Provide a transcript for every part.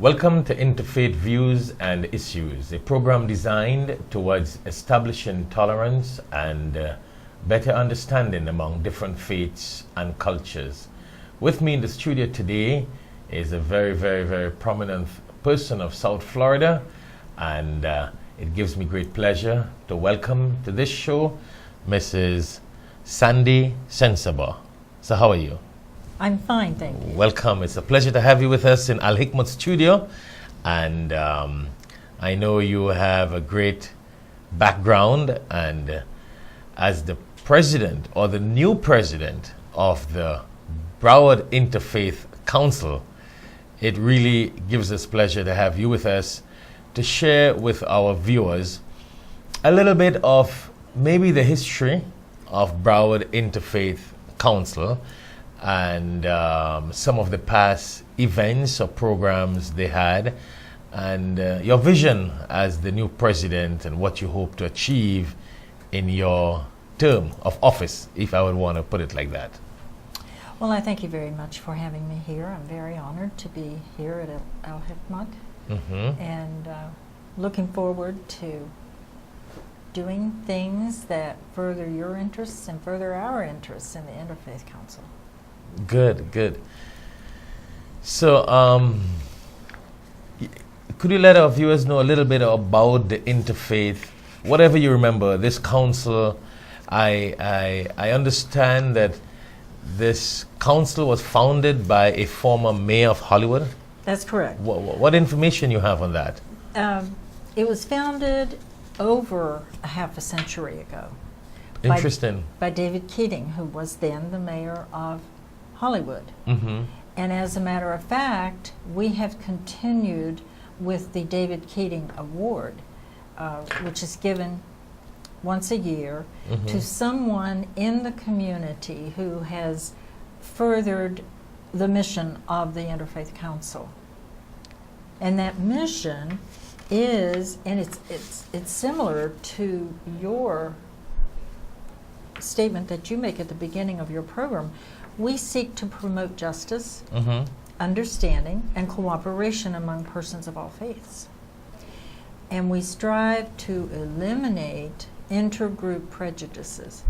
Welcome to Interfaith Views and Issues, a program designed towards establishing tolerance and better understanding among different faiths and cultures. With me in the studio today is a very prominent person of South Florida, and it gives me great pleasure to welcome to this show Mrs. Sandy Cencebaugh. So how are you? I'm fine, thank you. Welcome. It's a pleasure to have you with us in Al-Hikmat studio. And I know you have a great background, and as the president or the new president of the Broward Interfaith Council, it really gives us pleasure to have you with us to share with our viewers a little bit of maybe the history of Broward Interfaith Council and some of the past events or programs they had, and your vision as the new president and what you hope to achieve in your term of office, if I would want to put it like that. Well, I thank you very much for having me here. I'm very honored to be here at Al-Hikmat, and looking forward to doing things that further your interests and further our interests in the Interfaith Council. Good. So, could you let our viewers know a little bit about the Interfaith, whatever you remember, this council? I understand that this council was founded by a former mayor of Hollywood. That's correct. What information you have on that? It was founded over a half a century ago. Interesting. By David Keating, who was then the mayor of Hollywood. And as a matter of fact, we have continued with the David Keating Award, which is given once a year to someone in the community who has furthered the mission of the Interfaith Council. And that mission is, and it's similar to your statement that you make at the beginning of your program. We seek to promote justice, understanding, and cooperation among persons of all faiths. And we strive to eliminate intergroup prejudices,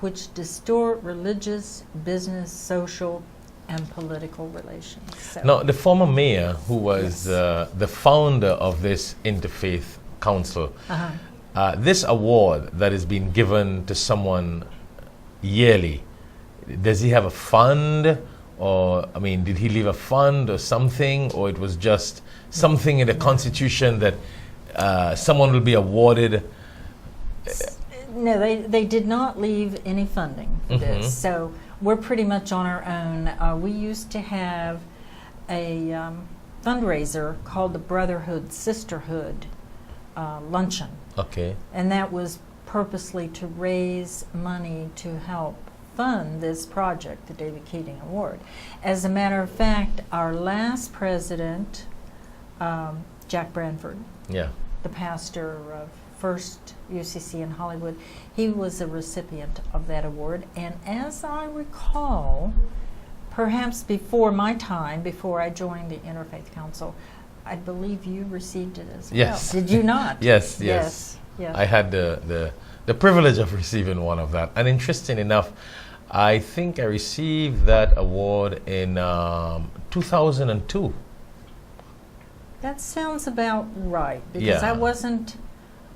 which distort religious, business, social, and political relations. So now, the former mayor, who was the founder of this Interfaith Council, this award that is being given to someone yearly, does he have a fund, or did he leave a fund or something, or it was just something in the Constitution that someone will be awarded? No, they did not leave any funding for this, so we're pretty much on our own. We used to have a fundraiser called the Brotherhood Sisterhood Luncheon. Okay. And that was purposely to raise money to help fund this project, the David Keating Award. As a matter of fact, our last president, Jack Branford, the pastor of First UCC in Hollywood, he was a recipient of that award. And as I recall, perhaps before my time, before I joined the Interfaith Council, I believe you received it as well. Did you not? Yes. I had the privilege of receiving one of that. And interesting enough, I think I received that award in 2002. That sounds about right, because I wasn't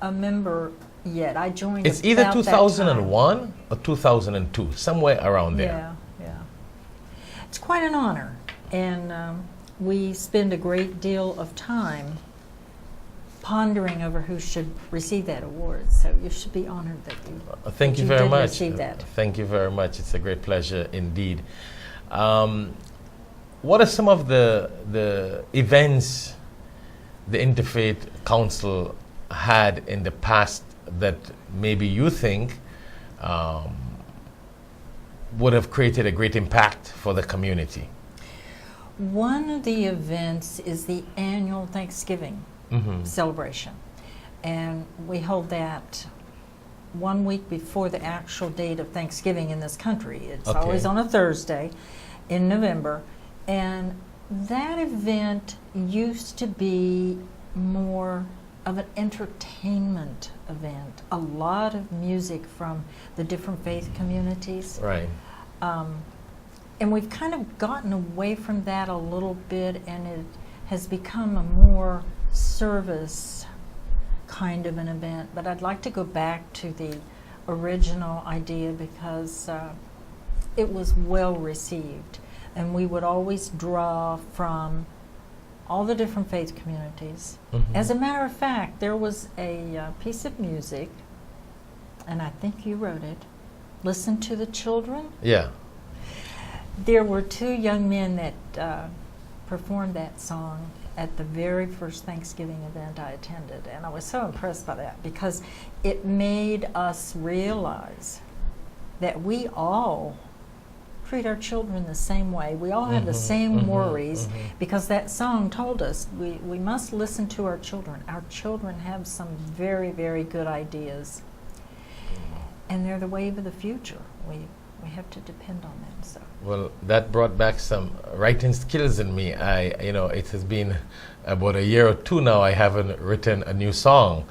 a member yet. I joined. It's either 2001 or 2002, somewhere around there. Yeah. It's quite an honor, and we spend a great deal of time pondering over who should receive that award. So you should be honored that you. Thank that you very did much. Receive that. Thank you very much. It's a great pleasure indeed. What are some of the events the Interfaith Council had in the past that maybe you think would have created a great impact for the community? One of the events is the annual Thanksgiving celebration. And we hold that 1 week before the actual date of Thanksgiving in this country. It's always on a Thursday in November. And that event used to be more of an entertainment event. A lot of music from the different faith communities. Right. And we've kind of gotten away from that a little bit, and it has become a more service kind of an event. But I'd like to go back to the original idea because it was well received. And we would always draw from all the different faith communities. As a matter of fact, there was a piece of music, and I think you wrote it, Listen to the Children. Yeah. There were two young men that performed that song at the very first Thanksgiving event I attended, and I was so impressed by that because it made us realize that we all treat our children the same way. We all have the same worries because that song told us we must listen to our children. Our children have some very, very good ideas, and they're the wave of the future. We have to depend on them. So. Well, that brought back some writing skills in me. It has been about a year or two now I haven't written a new song,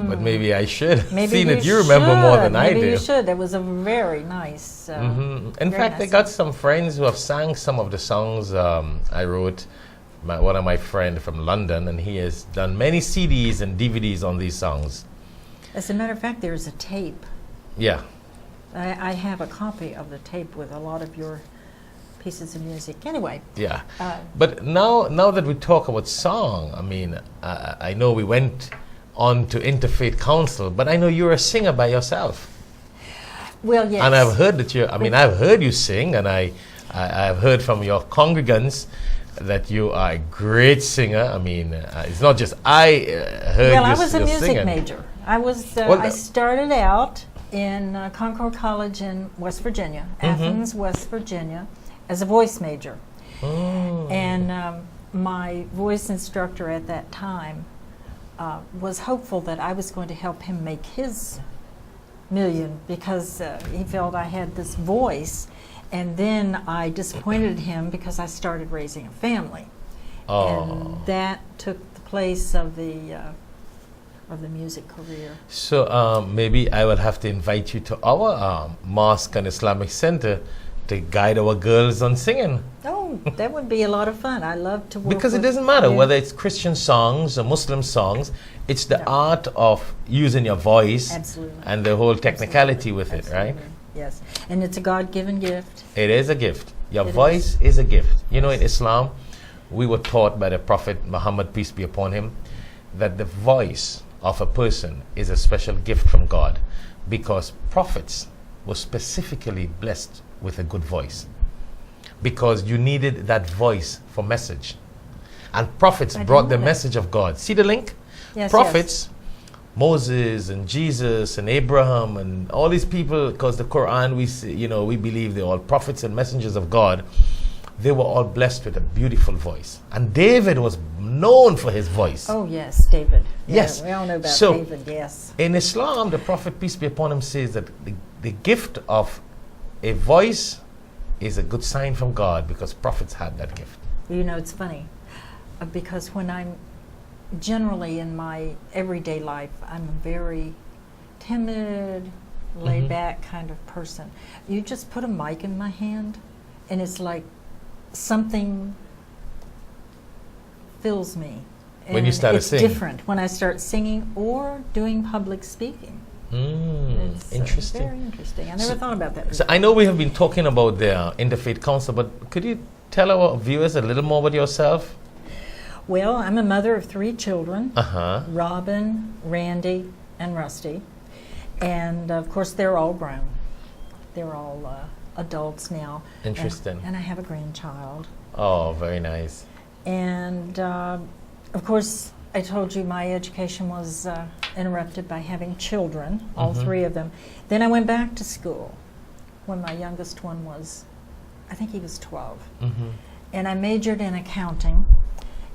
but maybe I should. Maybe Seen it, you remember more than I do. Maybe you should. That was a very nice. In fact, I got some friends who have sang some of the songs I wrote. One of my friends from London, and he has done many CDs and DVDs on these songs. As a matter of fact, there's a tape. Yeah. I have a copy of the tape with a lot of your pieces of music. Anyway. Yeah. But now that we talk about song, I mean, I know we went on to Interfaith Council, but I know you're a singer by yourself. Well, yes. And I've heard that I've heard you sing, and I've heard from your congregants that you are a great singer. I mean, it's not just I heard you. Well, I was a music singing. Major. I started out in Concord College in West Virginia, Athens, West Virginia, as a voice major. And my voice instructor at that time was hopeful that I was going to help him make his million because he felt I had this voice. And then I disappointed him because I started raising a family. And that took the place of the music career. So maybe I will have to invite you to our Mosque and Islamic Center to guide our girls on singing. Oh, that would be a lot of fun. I love to work because it doesn't matter whether it's Christian songs or Muslim songs. It's the art of using your voice and the whole technicality with it, right? Yes, and it's a God-given gift. It is a gift. Your voice is a gift. You know, in Islam, we were taught by the Prophet Muhammad, peace be upon him, that the voice of a person is a special gift from God because prophets were specifically blessed with a good voice because you needed that voice for message. And prophets brought the message of God. See the link? Yes, prophets, Moses and Jesus and Abraham and all these people, because the Quran, we believe they're all prophets and messengers of God. They were all blessed with a beautiful voice. And David was known for his voice. Oh, yes, David. Yes. Yeah, we all know about So, David, yes. In Islam, the Prophet, peace be upon him, says that the gift of a voice is a good sign from God because prophets had that gift. You know, it's funny because when I'm generally in my everyday life, I'm a very timid, laid back kind of person. You just put a mic in my hand and it's like something fills me. When you start singing? It's different when I start singing or doing public speaking. It's interesting. Very interesting. I never thought about that before. So I know we have been talking about the Interfaith Council, but could you tell our viewers a little more about yourself? Well, I'm a mother of 3 children, Uh-huh. Robin, Randy, and Rusty. And of course, they're all grown. They're all adults now. Interesting. And I have a grandchild. Oh, very nice. And of course, I told you my education was interrupted by having children, all 3 of them. Then I went back to school when my youngest one was, I think he was 12. And I majored in accounting,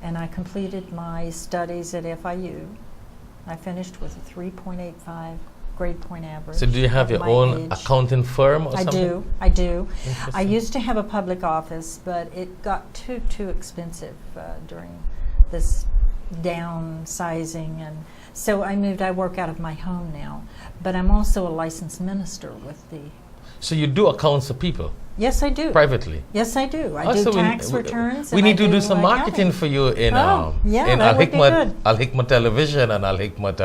and I completed my studies at FIU. I finished with a 3.85 grade point average. So do you have at your my own age. accounting firm or something? I do. I Interesting. used to have a public office, but it got too expensive during this downsizing, and so I moved. I work out of my home now, but I'm also a licensed minister with the. So you do accounts for people Yes, I do. privately? Yes, I do. I Also, do tax returns. We and need I to do some accounting. marketing for you in yeah, in that would be good. Al-Hikmat Television and Al-Hikmat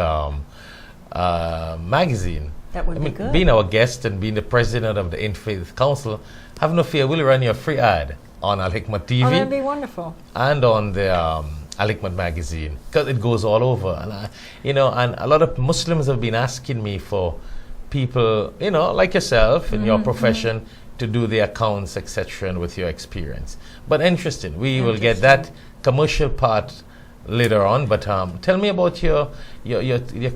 magazine. That would be good. Being our guest and being the president of the Interfaith Council, have no fear, we'll run you a free ad on Al-Hikmat TV Oh, that'd be wonderful. and on the Al-Hikmat magazine, because it goes all over. And and a lot of Muslims have been asking me for people, like yourself in your profession, to do the accounts, etc., and with your experience. But interesting. We will get that commercial part later on. But tell me about your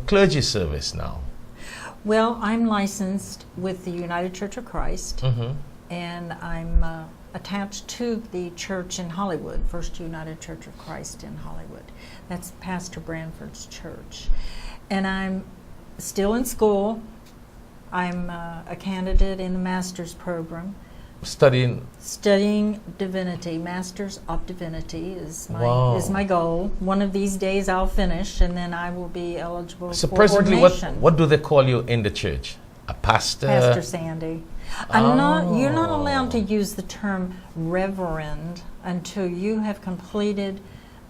clergy service now. Well, I'm licensed with the United Church of Christ, and I'm attached to the church in Hollywood, First United Church of Christ in Hollywood. That's Pastor Branford's church. And I'm still in school. I'm a candidate in the master's program. Studying divinity. Masters of Divinity is my goal. One of these days I'll finish, and then I will be eligible So for presently, ordination. what do they call you in the church? A pastor? Pastor Sandy. You're not allowed to use the term reverend until you have completed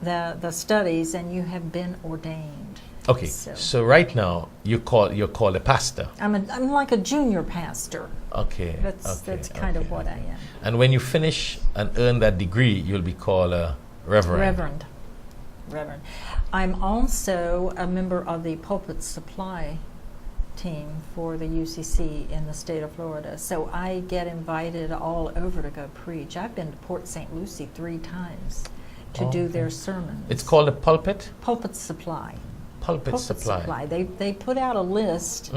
the studies and you have been ordained. Okay, so right now you're called a pastor. I'm like a junior pastor. Okay, That's kind of what I am. And when you finish and earn that degree, you'll be called a reverend. Reverend. I'm also a member of the Pulpit Supply team for the UCC in the state of Florida. So I get invited all over to go preach. I've been to Port St. Lucie 3 times to do their sermons. It's called a pulpit? Pulpit Supply. Pulpit Supply. They put out a list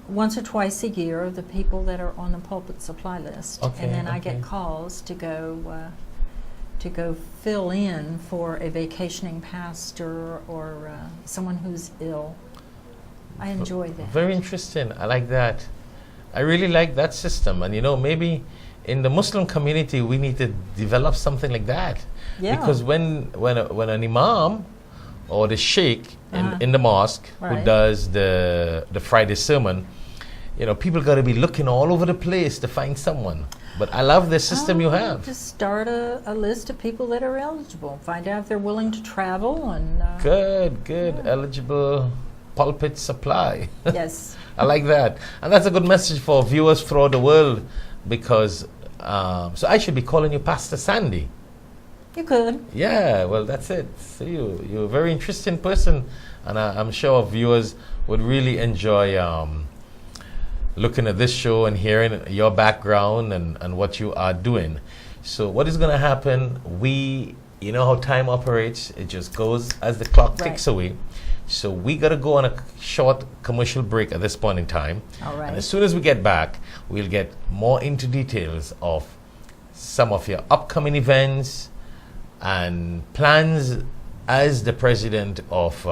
once or twice a year of the people that are on the Pulpit Supply list, and then I get calls to go fill in for a vacationing pastor or someone who's ill. I enjoy that. Very interesting. I like that. I really like that system. And maybe in the Muslim community we need to develop something like that. Yeah. Because when an imam or the sheikh in the mosque who does the Friday sermon, people got to be looking all over the place to find someone. But I love the system you have. Just start a list of people that are eligible. Find out if they're willing to travel. And Good. Eligible Pulpit Supply. Yes. I like that. And that's a good message for viewers throughout the world, because so I should be calling you Pastor Sandy. You could. Yeah, well, that's it. So you're a very interesting person, and I'm sure viewers would really enjoy looking at this show and hearing your background and what you are doing. So what is going to happen, you know how time operates, it just goes as the clock ticks away. So we got to go on a short commercial break at this point in time. All right. And as soon as we get back, we'll get more into details of some of your upcoming events and plans as the president of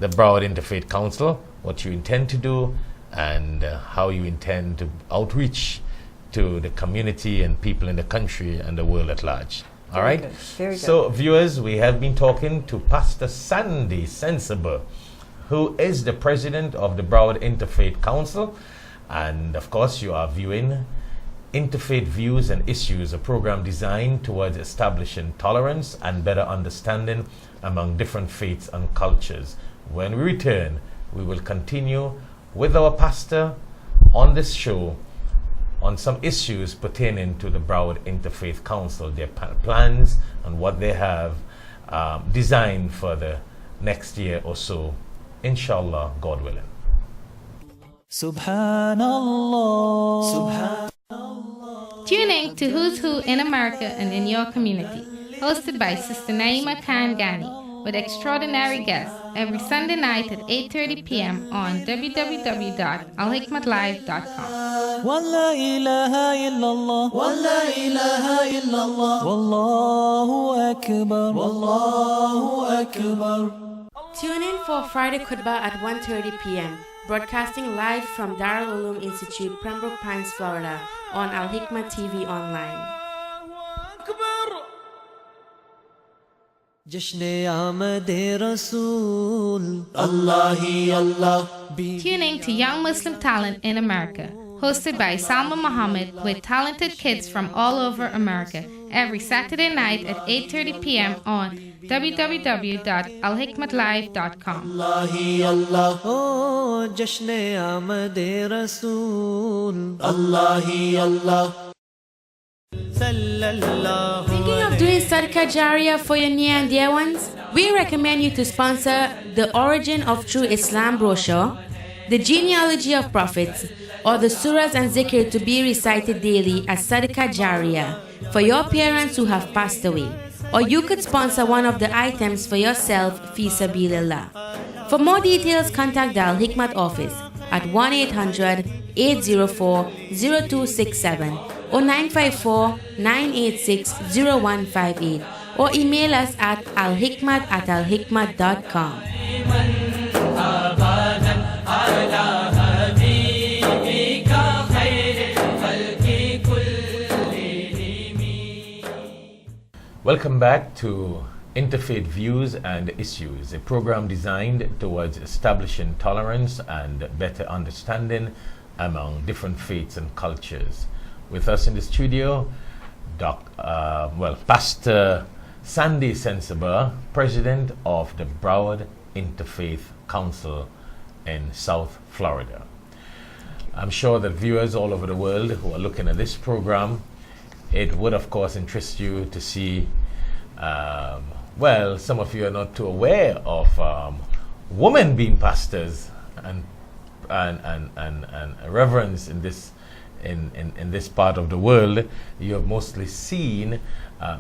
the Broward Interfaith Council, what you intend to do, and how you intend to outreach to the community and people in the country and the world at large. All right? Very good. So, viewers, we have been talking to Pastor Sandy Cencebaugh, who is the president of the Broward Interfaith Council. And, of course, you are viewing Interfaith Views and Issues, a program designed towards establishing tolerance and better understanding among different faiths and cultures. When we return, we will continue with our pastor on this show on some issues pertaining to the Broward Interfaith Council, their plans and what they have design for the next year or so, inshallah, God willing. Subhanallah. Tune in to Who's Who in America and in your community, hosted by Sister Naima Khan Ghani, with extraordinary guests every Sunday night at 8:30 p.m. on www.AL-HIKMATLIVE.com. Walla ilaha illallah. Walla ilaha illallah. Wallahu akbar. Wallahu akbar. Tune in for Friday Khutbah at 1:30 p.m., broadcasting live from Darul Uloom Institute, Pembroke Pines, Florida, on Al-Hikmat TV Online. Jashne Aamade Rasool. Allahi Allah. Tune in to Young Muslim Talent in America, hosted by Salma Muhammad, with talented kids from all over America, every Saturday night at 8:30 p.m. on www.alhikmatlive.com. Allahi Allah. Oh, Jashne Aamade Rasool. Allahi Allah. Thinking of doing Sadaqah Jariyah for your near and dear ones? We recommend you to sponsor the Origin of True Islam brochure, the Genealogy of Prophets, or the surahs and zikr to be recited daily as Sadaqah Jariyah for your parents who have passed away. Or you could sponsor one of the items for yourself, fi sabilillah. For more details, contact the Al-Hikmat office at 1-800-804-0267 or 954-986-0158, or email us at alhikmat@alhikmat.com. Welcome back to Interfaith Views and Issues, a program designed towards establishing tolerance and better understanding among different faiths and cultures. With us in the studio, Pastor Sandy Cencebaugh, President of the Broward Interfaith Council in South Florida. I'm sure that viewers all over the world who are looking at this program, it would of course interest you to see, some of you are not too aware of women being pastors and reverence in this in this part of the world. You have mostly seen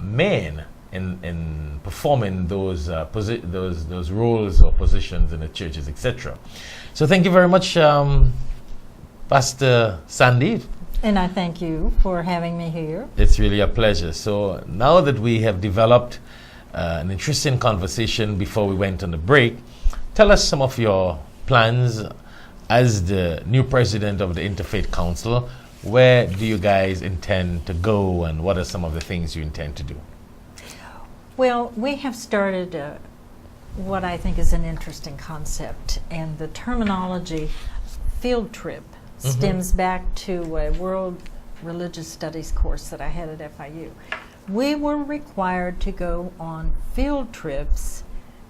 men in performing those roles or positions in the churches, etc. So thank you very much, Pastor Sandy. And I thank you for having me here. It's really a pleasure. So now that we have developed an interesting conversation before we went on the break, tell us some of your plans as the new president of the Interfaith Council. Where do you guys intend to go, and what are some of the things you intend to do? Well, we have started what I think is an interesting concept, and the terminology field trip stems back to a world religious studies course that I had at FIU. We were required to go on field trips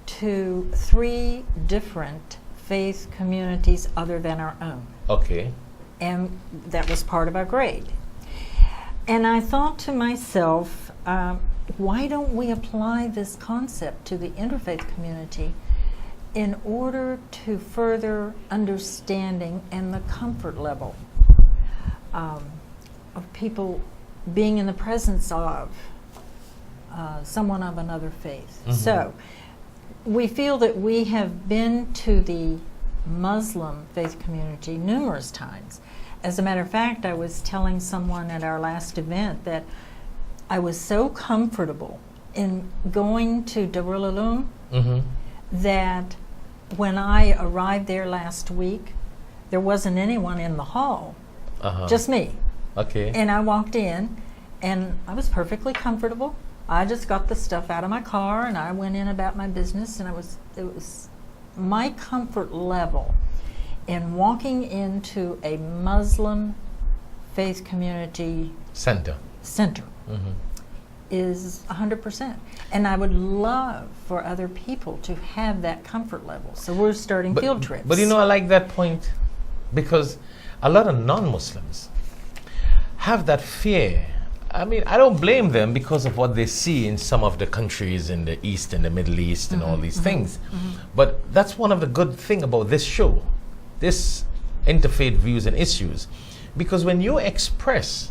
to 3 different faith communities other than our own. Okay. And that was part of our grade. And I thought to myself, why don't we apply this concept to the interfaith community in order to further understanding and the comfort level of people being in the presence of someone of another faith. So we feel that we have been to the Muslim faith community numerous times. As a matter of fact, I was telling someone at our last event that I was so comfortable in going to Darul Uloom that when I arrived there last week, there wasn't anyone in the hall, just me. Okay. And I walked in, and I was perfectly comfortable. I just got the stuff out of my car, and I went in about my business, and it was my comfort level in walking into a Muslim faith community center is 100%. And I would love for other people to have that comfort level. So we're starting field trips. But you know, I like that point, because a lot of non-Muslims have that fear I mean, I don't blame them because of what they see in some of the countries in the East and the Middle East and all these things. But that's one of the good thing about this show, this Interfaith Views and Issues. Because when you express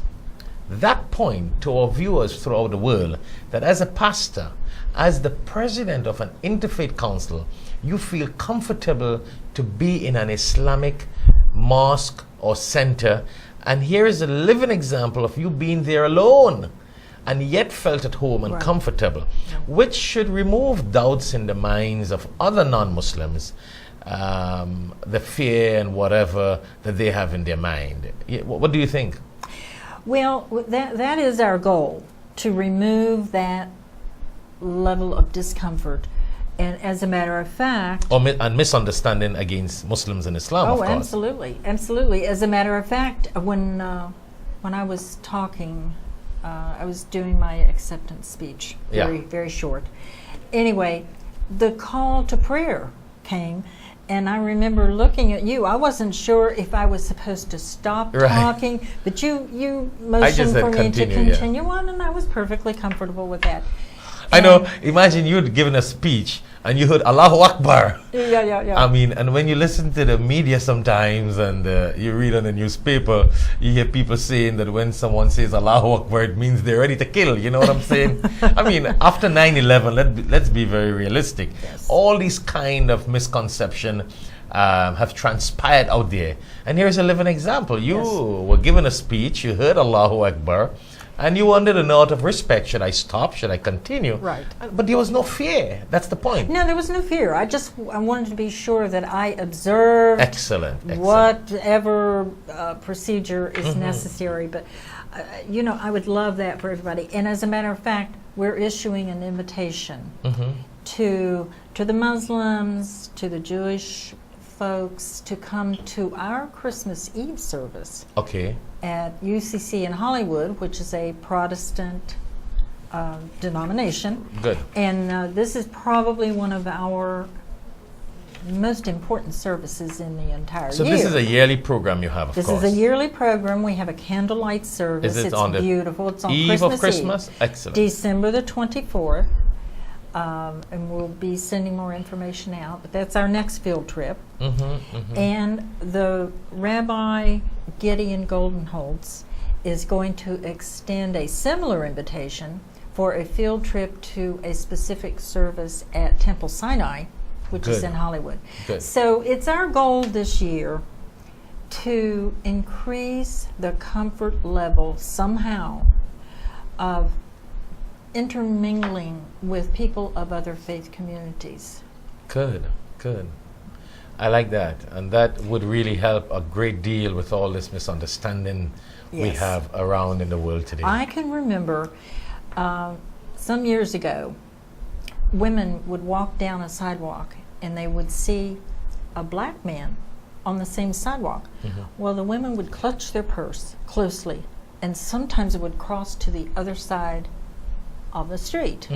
that point to our viewers throughout the world, that as a pastor, as the president of an interfaith council, you feel comfortable to be in an Islamic mosque or center, and here is a living example of you being there alone and yet felt at home and comfortable, which should remove doubts in the minds of other non-Muslims, the fear and whatever that they have in their mind. What do you think? Well, that is our goal, to remove that level of discomfort. And as a matter of fact... and misunderstanding against Muslims and Islam, of course. Oh, absolutely, absolutely. As a matter of fact, when I was talking, I was doing my acceptance speech, very short. Anyway, the call to prayer came, and I remember looking at you. I wasn't sure if I was supposed to stop talking, but you motioned for me to continue on, and I was perfectly comfortable with that. I know, imagine you'd given a speech and you heard Allahu Akbar. Yeah. I mean, and when you listen to the media sometimes and you read on the newspaper, you hear people saying that when someone says Allahu Akbar, it means they're ready to kill. You know what I'm saying? I mean, after 9/11, let's be very realistic. Yes. All these kind of misconception have transpired out there. And here's a living example. You were given a speech, you heard Allahu Akbar, and you wanted a note of respect. Should I stop? Should I continue? Right. But there was no fear. That's the point. No, there was no fear. I wanted to be sure that I observed Excellent. whatever procedure is necessary. But, I would love that for everybody. And as a matter of fact, we're issuing an invitation to the Muslims, to the Jewish folks, to come to our Christmas Eve service. Okay. At UCC in Hollywood, which is a Protestant denomination. Good. And this is probably one of our most important services in the entire year. So this is a yearly program you have, of course. This is a yearly program. We have a candlelight service. Is it it's on the beautiful. It's on Eve Christmas of Christmas? Eve, Excellent. December the 24th. And we'll be sending more information out, but that's our next field trip. And the Rabbi Gideon Goldenholtz is going to extend a similar invitation for a field trip to a specific service at Temple Sinai, which is in Hollywood. Good. So it's our goal this year to increase the comfort level somehow of intermingling with people of other faith communities. Good. I like that. And that would really help a great deal with all this misunderstanding we have around in the world today. I can remember some years ago, women would walk down a sidewalk and they would see a black man on the same sidewalk. Well, the women would clutch their purse closely, and sometimes it would cross to the other side of the street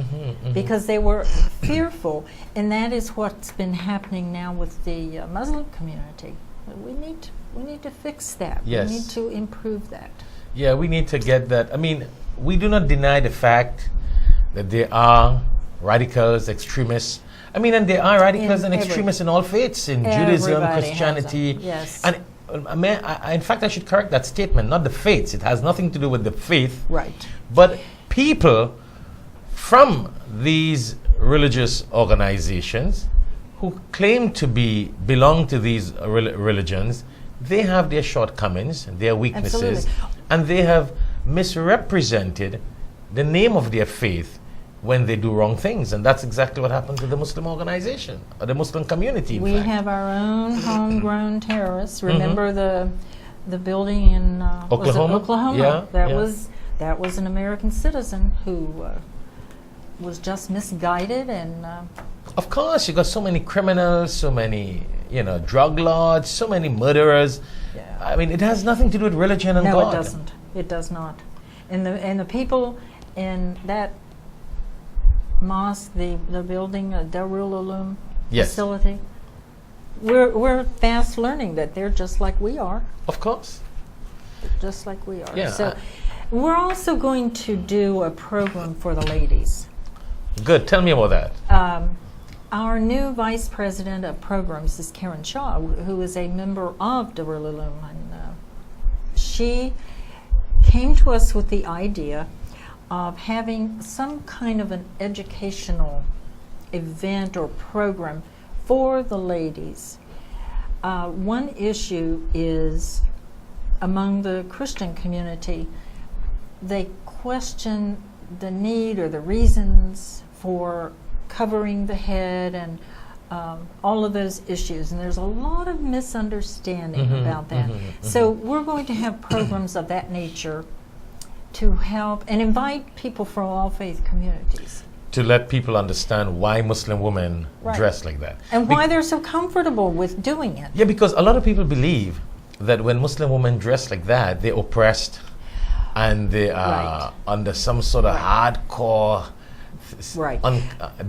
because they were fearful. And that is what's been happening now with the Muslim community. We need to fix that. Yes. We need to improve that. Yeah, we need to get that. I mean, we do not deny the fact that there are radicals, extremists. I mean, and there are radicals and extremists in all faiths, in Judaism, Christianity. Yes. And in fact, I should correct that statement, not the faiths. It has nothing to do with the faith. Right. But people from these religious organizations who claim to belong to these religions, they have their shortcomings, their weaknesses, and they have misrepresented the name of their faith when they do wrong things. And that's exactly what happened to the Muslim organization, or the Muslim community, We have our own homegrown terrorists. Remember the building in Oklahoma? Oklahoma? Yeah, That was an American citizen who was just misguided and... Of course, you got so many criminals, so many, drug lords, so many murderers. Yeah. I mean, it has nothing to do with religion and no, God. it doesn't. It does not. And the people in that mosque, the building, Darul Uloom facility, we're fast learning that they're just like we are. Of course. Just like we are. Yeah, So We're also going to do a program for the ladies. Good. Tell me about that. Our new vice president of programs is Karen Shaw, who is a member of Darul Uloom, and she came to us with the idea of having some kind of an educational event or program for the ladies. One issue is among the Christian community, they question the need or the reasons for covering the head and all of those issues, and there's a lot of misunderstanding about that. So we're going to have programs of that nature to help and invite people from all faith communities. To let people understand why Muslim women dress like that. And why they're so comfortable with doing it. Yeah, because a lot of people believe that when Muslim women dress like that, they're oppressed and they are under some sort of hardcore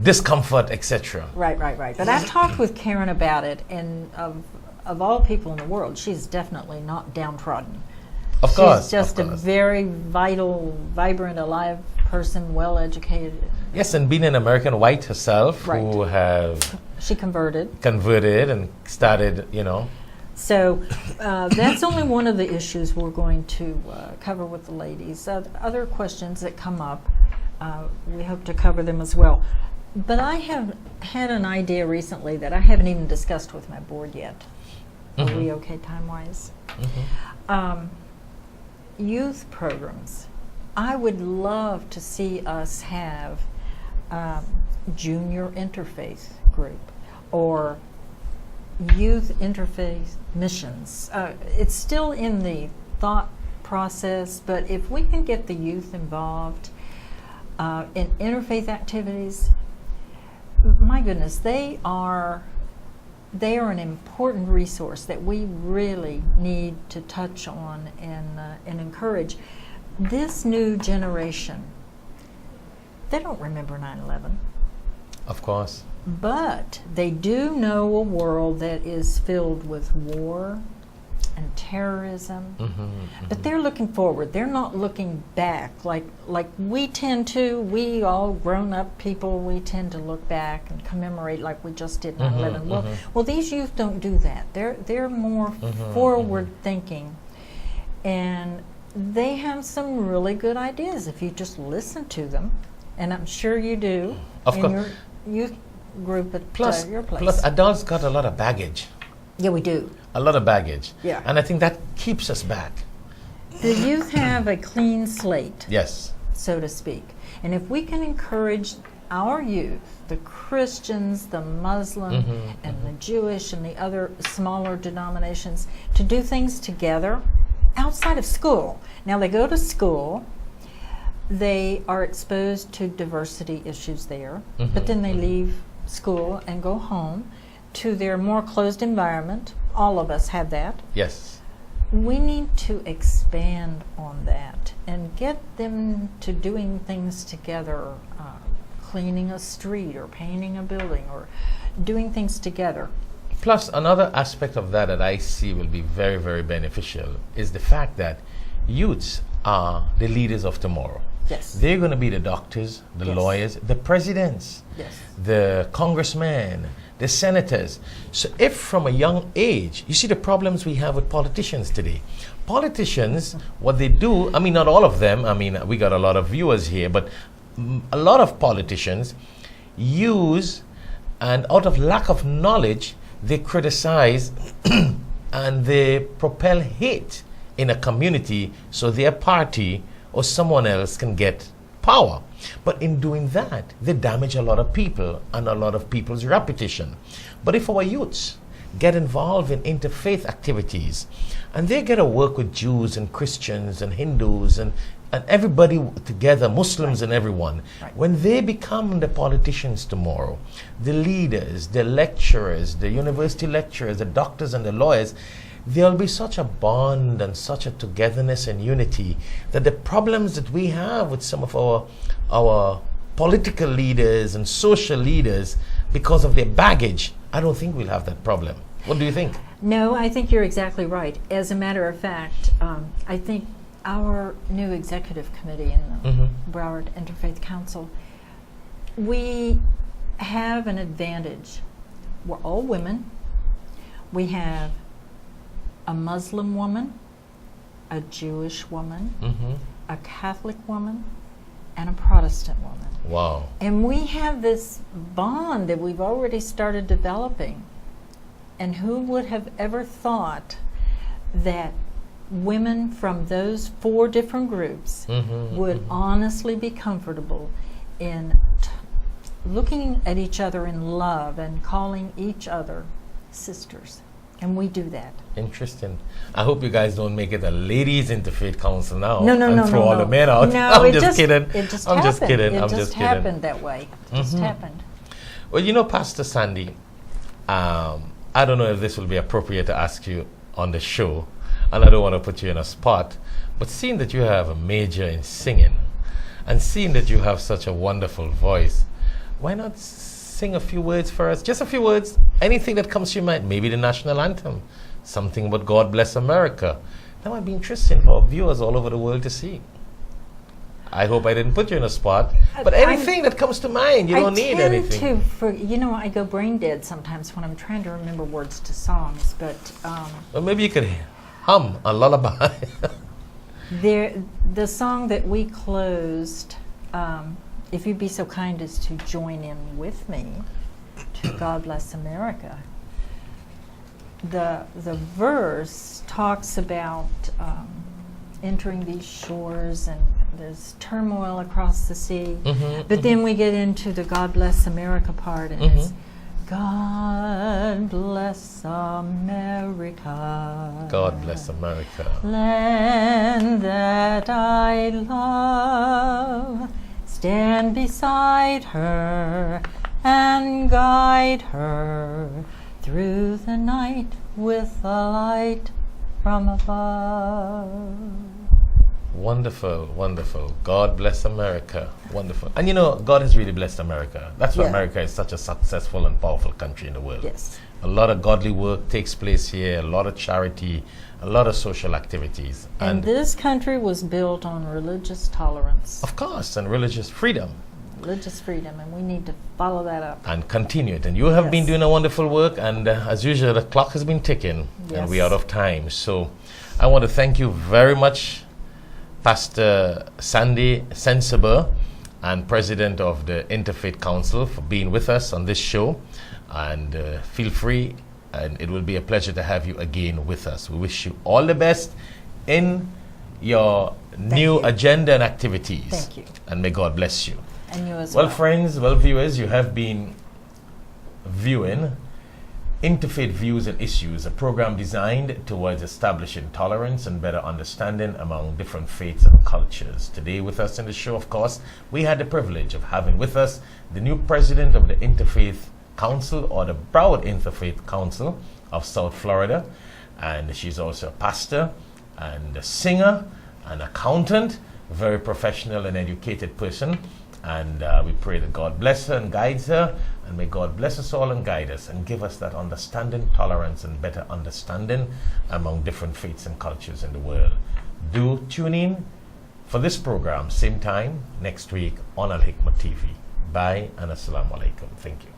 discomfort, etc. Right. But I've talked with Karen about it, and of all people in the world, she's definitely not downtrodden. Of course. She's just a very vital, vibrant, alive person, well educated. Yes, and being an American white herself, who have she converted and started, So that's only one of the issues we're going to cover with the ladies. Other questions that come up, we hope to cover them as well. But I have had an idea recently that I haven't even discussed with my board yet. Are we okay time-wise? Youth programs. I would love to see us have junior interfaith group or youth interfaith missions. It's still in the thought process, but if we can get the youth involved in interfaith activities, my goodness, they are an important resource that we really need to touch on and encourage. This new generation, they don't remember 9/11. Of course. But they do know a world that is filled with war and terrorism. But they're looking forward. They're not looking back like we tend to. We all grown-up people, we tend to look back and commemorate like we just did 9/11. Well, these youth don't do that. They're more forward-thinking, and they have some really good ideas if you just listen to them, and I'm sure you do. Of course. Your youth group at your place. Plus, adults got a lot of baggage. Yeah, we do. A lot of baggage. Yeah. And I think that keeps us back. The youth have a clean slate. Yes. So to speak. And if we can encourage our youth, the Christians, the Muslim, and the Jewish, and the other smaller denominations, to do things together outside of school. Now, they go to school, they are exposed to diversity issues there, but then they leave school and go home to their more closed environment. All of us have that. Yes. We need to expand on that and get them to doing things together, cleaning a street or painting a building or doing things together. Plus, another aspect of that I see will be very, very beneficial is the fact that youths are the leaders of tomorrow. Yes. They're going to be the doctors, the lawyers, the presidents, the congressmen, the senators. So if from a young age, you see the problems we have with politicians today. Politicians, what they do, I mean, not all of them, I mean, we got a lot of viewers here, but a lot of politicians use, and out of lack of knowledge, they criticize and they propel hate in a community so their party or someone else can get power. But in doing that, they damage a lot of people and a lot of people's reputation. But if our youths get involved in interfaith activities and they get to work with Jews and Christians and Hindus and everybody together, Muslims and everyone, when they become the politicians tomorrow, the leaders, the lecturers, the university lecturers, the doctors and the lawyers, there'll be such a bond and such a togetherness and unity that the problems that we have with some of our political leaders and social leaders, because of their baggage, I don't think we'll have that problem. What do you think? No, I think you're exactly right. As a matter of fact, I think our new executive committee in the Broward Interfaith Council, we have an advantage. We're all women. We have a Muslim woman, a Jewish woman, a Catholic woman, and a Protestant woman. Wow. And we have this bond that we've already started developing. And who would have ever thought that women from those 4 different groups would honestly be comfortable in looking at each other in love and calling each other sisters. And we do that. Interesting. I hope you guys don't make it a ladies interfaith council now. No, and throw all the men out. No, I'm just kidding. It just I'm happened. just kidding. It I'm just just happened that way. It just happened. Well, you know, Pastor Sandy, I don't know if this will be appropriate to ask you on the show, and I don't want to put you in a spot, but seeing that you have a major in singing, and seeing that you have such a wonderful voice, why not sing a few words for us? Just a few words. Anything that comes to your mind. Maybe the national anthem. Something about God Bless America. That might be interesting for viewers all over the world to see. I hope I didn't put you in a spot. But anything that comes to mind. You don't need anything. I go brain dead sometimes when I'm trying to remember words to songs. But well, maybe you could hum a lullaby. the song that we closed, if you'd be so kind as to join in with me, to God Bless America. The verse talks about entering these shores, and there's turmoil across the sea. But then we get into the God Bless America part, and it's God bless America. God bless America. Land that I love. Stand beside her and guide her through the night with the light from above. Wonderful, wonderful. God bless America. Wonderful. And you know, God has really blessed America. That's why America is such a successful and powerful country in the world. Yes. A lot of godly work takes place here, a lot of charity, a lot of social activities. And this country was built on religious tolerance. Of course, and religious freedom. Religious freedom, and we need to follow that up. And continue it. And you have been doing a wonderful work, and as usual, the clock has been ticking, and we're out of time. So I want to thank you very much, Pastor Sandy Cencebaugh, and President of the Interfaith Council, for being with us on this show. And feel free, and it will be a pleasure to have you again with us. We wish you all the best in your new agenda and activities. Thank you. And may God bless you. And you as well. Well, friends, well, viewers, you have been viewing Interfaith Views and Issues, a program designed towards establishing tolerance and better understanding among different faiths and cultures. Today with us in the show, of course, we had the privilege of having with us the new president of the Interfaith Council, or the Broward Interfaith Council of South Florida. And she's also a pastor and a singer, an accountant, a very professional and educated person. And we pray that God bless her and guides her, and may God bless us all and guide us and give us that understanding, tolerance, and better understanding among different faiths and cultures in the world. Do tune in for this program, same time next week on Al-Hikmat TV. Bye and Assalamu Alaikum. Thank you.